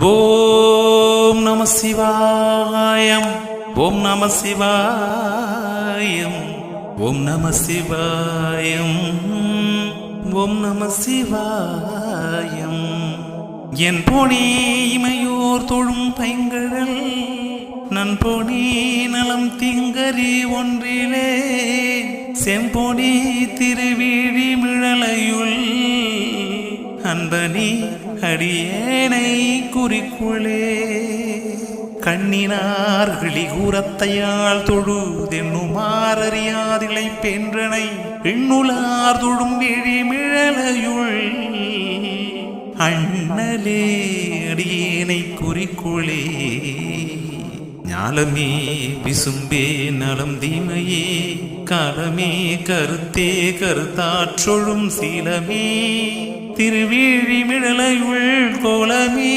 ஓம் நம சிவாயம். ஓம் நம சிவாயம். ஓம் நம சிவாயம். ஓம் நம சிவாயம். என் போனே இமையோர் தொழும் பைங்கழல் நன்போனே நலம் திங்கரி ஒன்றிலே செம்போனே திருவிழி மிழலையுள் அன்பனே அடியேனை குறிக்குளே கண்ணினார் கிளிகூரத்தையால் தொழுதென்னுமாறறியாதிலை பென்றனை எண்ணுளார் தொழும் விழிமிழலையுள் அண்ணலே அடியேனை குறிக்குளே ஞாலமே விசும்பே நலம் தீமையே காலமே கருத்தே கருத்தாற்றொழும் சீலமே திருவிழி மிழலையுள் கோலமே